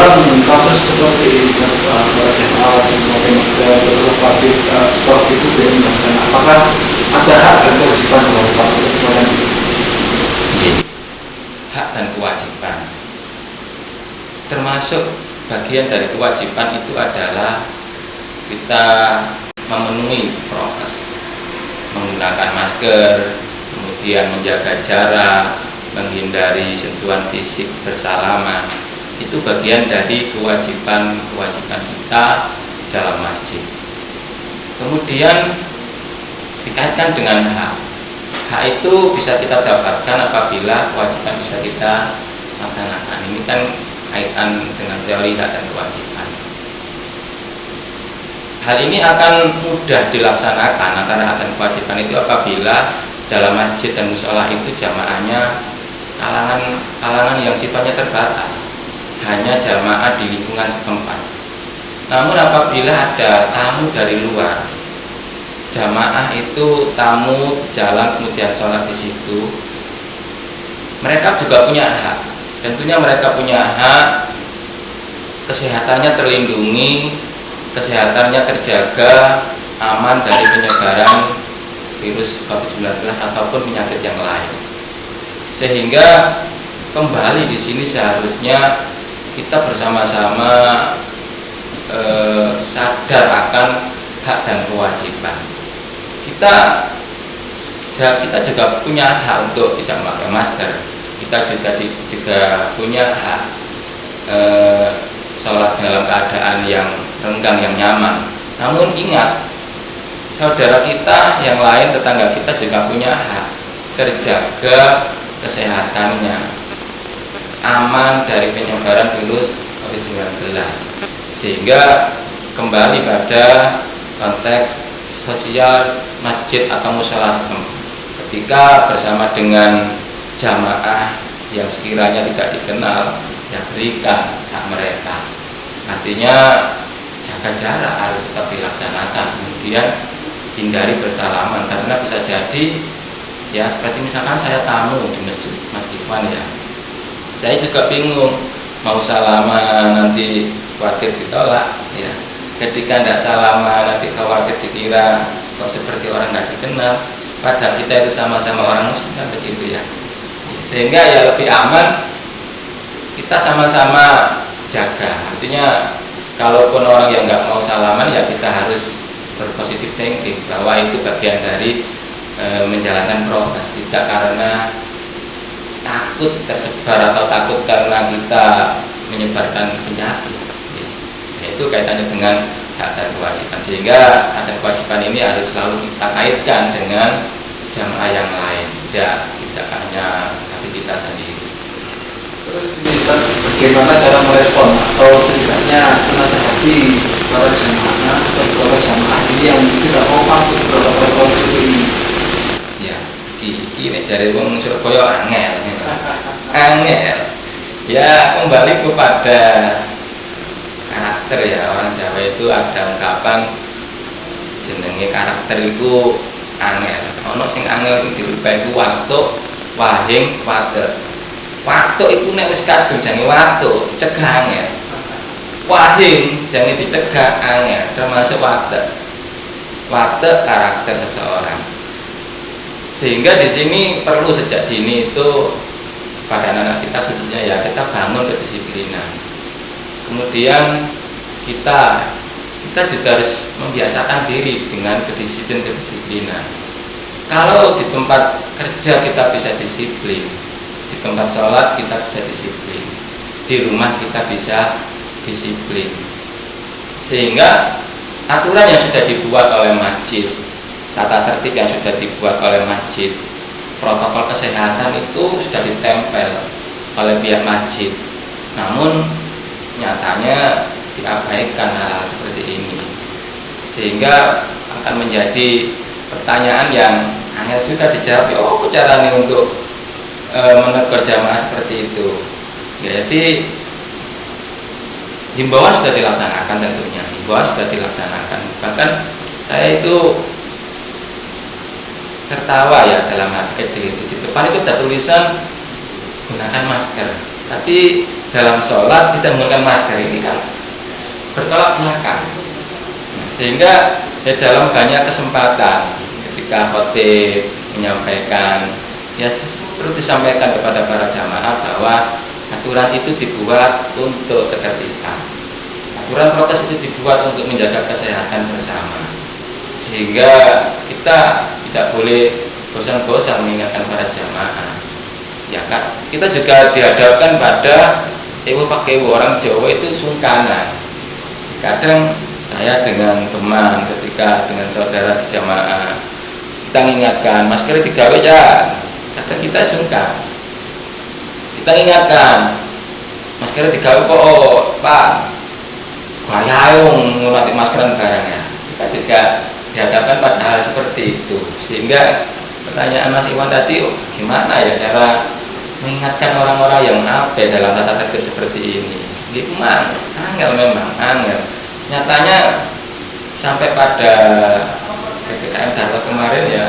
dalam kasus seperti para jemaah yang memakai masker terus wajib sholat itu diundangkan, apakah ada hak dan kewajiban bahwa Pak semacam itu? Hak dan kewajiban termasuk bagian dari kewajiban itu adalah kita memenuhi prokes, menggunakan masker, kemudian menjaga jarak, menghindari sentuhan fisik bersalaman. Itu bagian dari kewajiban kita dalam masjid. Kemudian dikaitkan dengan hak. Hak itu bisa kita dapatkan apabila kewajiban bisa kita laksanakan. Ini kan kaitan dengan teori hak dan kewajiban. Hal ini akan mudah dilaksanakan antara hak dan kewajiban itu apabila dalam masjid dan musola itu jamaahnya kalangan yang sifatnya terbatas, hanya jamaah di lingkungan setempat. Namun apabila ada tamu dari luar, jamaah itu tamu jalan kemudian sholat di situ, mereka juga punya hak. Tentunya mereka punya hak, kesehatannya terlindungi, kesehatannya terjaga, aman dari penyebaran virus COVID-19 ataupun penyakit yang lain. Sehingga kembali di sini seharusnya kita bersama-sama sadar akan hak dan kewajiban. Kita juga punya hak untuk tidak memakai masker. Kita juga punya hak sholat dalam keadaan yang renggang, yang nyaman. Namun ingat, saudara kita yang lain, tetangga kita juga punya hak terjaga kesehatannya, aman dari penyebaran virus COVID-19. Sehingga kembali pada konteks sosial masjid atau musola setempat. Ketika bersama dengan jamaah yang sekiranya tidak dikenal, ya berikan hak mereka. Artinya jaga jarak harus tetap dilaksanakan. Kemudian hindari bersalaman, karena bisa jadi ya seperti misalkan saya tamu di masjid Mas Iwan, ya saya juga bingung mau salaman nanti khawatir ditolak, ya ketika tidak salaman nanti khawatir dikira kok seperti orang tidak dikenal, padahal kita itu sama-sama orang muslim, kan begitu ya. Sehingga ya lebih aman kita sama-sama jaga. Artinya kalaupun orang yang nggak mau salaman, ya kita harus berpositif thinking bahwa itu bagian dari menjalankan prokes, tidak karena takut tersebar atau takut karena kita menyebarkan penyakit. Itu kaitannya dengan hak dan kewajiban, sehingga hak dan kewajiban ini harus selalu kita kaitkan dengan jamaah yang lain, tidak hanya kita sendiri. Terus bagaimana cara merespon atau setidaknya menasihati para jamaah atau para jamaah ini yang tidak mau masuk protokol ini? Ya, ini dari wong Surabaya angel. Ya, kembali kepada karakter ya. Orang Jawa itu ada ungkapan jenenge karakter itu angel. Ono sing angel sing dirupai ku watuk, wahing, watuk. Watuk itu nek wis kadung jane watuk, dicegah angel. Wahing jane dicegah angel, termasuk watuk. Watuk karakter seseorang. Sehingga di sini perlu sejak dini itu pada anak-anak kita khususnya ya kita bangun kedisiplinan. Kemudian kita juga harus membiasakan diri dengan kedisiplinan. Kalau di tempat kerja kita bisa disiplin, di tempat sholat kita bisa disiplin, di rumah kita bisa disiplin. Sehingga aturan yang sudah dibuat oleh masjid, tata tertib yang sudah dibuat oleh masjid, protokol kesehatan itu sudah ditempel oleh pihak masjid. Namun nyatanya diabaikan hal seperti ini, sehingga akan menjadi pertanyaan yang angel juga dijawab. Oh, caranya untuk menegur jamaah seperti itu. Ya, jadi himbauan sudah dilaksanakan, tentunya himbauan sudah dilaksanakan. Bahkan saya itu tertawa ya dalam hati kecil itu, di depan itu ada tulisan gunakan masker. Tapi dalam sholat tidak menggunakan masker ini kan bertolak belakang. Sehingga dalam banyak kesempatan ketika khotib menyampaikan, ya perlu disampaikan kepada para jamaah bahwa aturan itu dibuat untuk ketertiban. Aturan prokes itu dibuat untuk menjaga kesehatan bersama. Sehingga kita tidak boleh bosan-bosan mengingatkan para jamaah. Ya kan, kita juga dihadapkan pada pakai orang Jawa itu sungkanan. Kadang saya dengan teman, ketika dengan saudara di jamaah, kita mengingatkan masker digawe ya, kadang kita sungkan. Kita ingatkan masker digawe kok Pak, bayang ngurati maskeran barangnya. Kita juga dihadapkan pada hal seperti itu. Sehingga pertanyaan Mas Iwan tadi, gimana ya cara mengingatkan orang-orang yang abai dalam tata tertib seperti ini? Memang memang angel. Nyatanya sampai pada PPKM Darurat kemarin ya,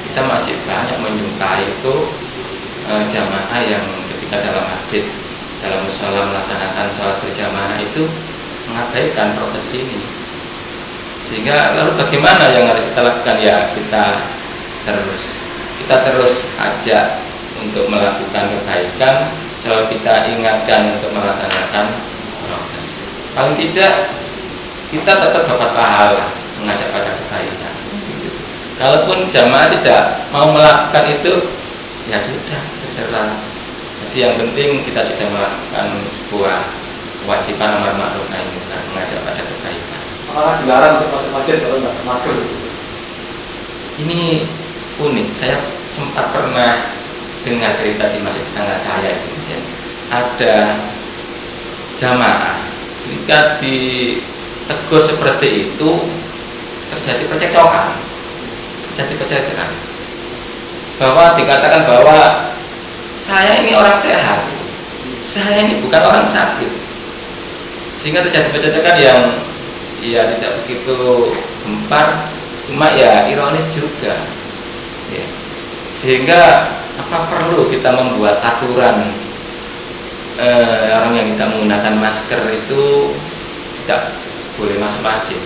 kita masih banyak menjumpai itu jamaah yang ketika dalam masjid, dalam mushola melaksanakan sholat berjamaah itu mengabaikan prokes ini. Sehingga lalu bagaimana yang harus kita lakukan? Ya kita terus ajak untuk melakukan kebaikan, selalu kita ingatkan untuk melaksanakan prokes. Paling tidak kita tetap dapat pahala mengajak pada kebaikan. Kalaupun jamaah tidak mau melakukan itu, ya sudah terserah. Jadi yang penting kita sudah melakukan sebuah kewajiban amar ma'ruf nahi munkar, mengajak pada kebaikan. Apakah dilarang untuk masuk masjid kalau nggak masker? Ini unik. Saya sempat pernah dengar cerita di masjid tetangga saya itu, ada jamaah ketika ditegur seperti itu terjadi percekcokan, bahwa dikatakan bahwa saya ini orang sehat, saya ini bukan orang sakit, sehingga terjadi percekcokan yang ya tidak begitu gempar, cuma ya ironis juga ya. Sehingga apa perlu kita membuat aturan orang yang tidak menggunakan masker itu tidak boleh masuk masjid?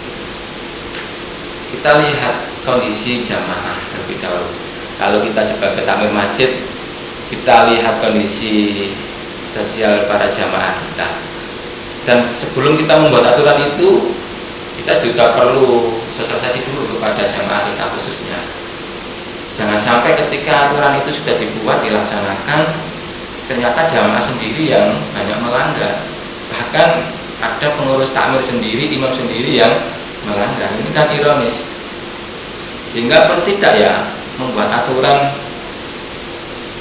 Kita lihat kondisi jamaah terlebih dahulu. Kalau kita sebagai takmir masjid, kita lihat kondisi sosial para jamaah kita. Dan sebelum kita membuat aturan itu, kita juga perlu sosialisasi dulu kepada jamaah kita khususnya. Jangan sampai ketika aturan itu sudah dibuat, dilaksanakan, ternyata jamaah sendiri yang banyak melanggar. Bahkan ada pengurus takmir sendiri, imam sendiri yang melanggar. Ini kan ironis. Sehingga perlu tidak ya membuat aturan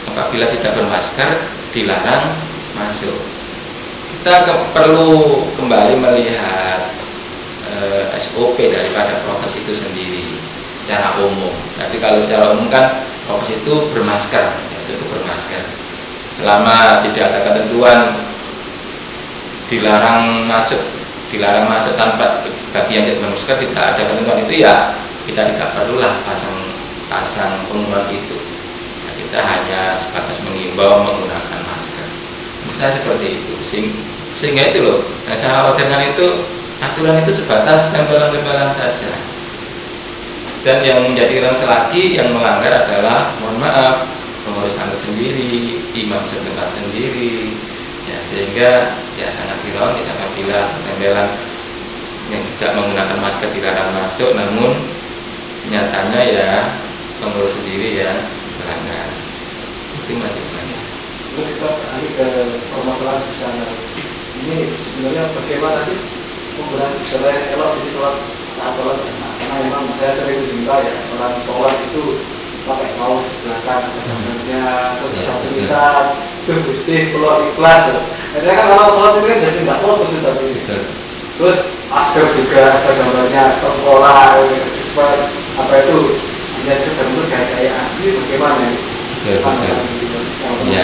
apabila tidak bermasker dilarang masuk. Kita perlu kembali melihat SOP daripada prokes itu sendiri secara umum. Tapi kalau secara umum kan prokes itu bermasker, itu bermasker. Selama tidak ada ketentuan dilarang masuk tanpa bagi yang tidak bermasker, tidak ada ketentuan itu ya kita tidak perlulah pasang pengumuman itu. Nah, kita hanya sebatas mengimbau menggunakan masker. Misalnya seperti itu. Sehingga itu loh. Nah, saya khawatirkan itu aturan itu sebatas tempelan-tempelan saja. Dan yang menjadi ironis lagi yang melanggar adalah, mohon maaf, pengurus takmir sendiri, imam setempat sendiri. Ya, sehingga ya sangat ironis apabila tempelan yang tidak menggunakan masker dilarang masuk, namun nyatanya ya pengurus sendiri yang melanggar. Itu masih banyak. Terus kita beralih ke permasalahan busana. Ini sebenarnya bagaimana sih penggunaan busana yang elok di saat sholat jamaah? Karena memang saya sering menjumpai ya orang sholat itu pakai kaos di belakang, sebenarnya terus ada tulisan itu gusti keluar ikhlas. Akhirnya kan kalau sholat itu kan jadi tidak fokus tapi. Terus masker juga ada gambarnya tengkorak, apa itu hanya sekedar untuk gaya-gayaan. Ini bagaimana? Ya,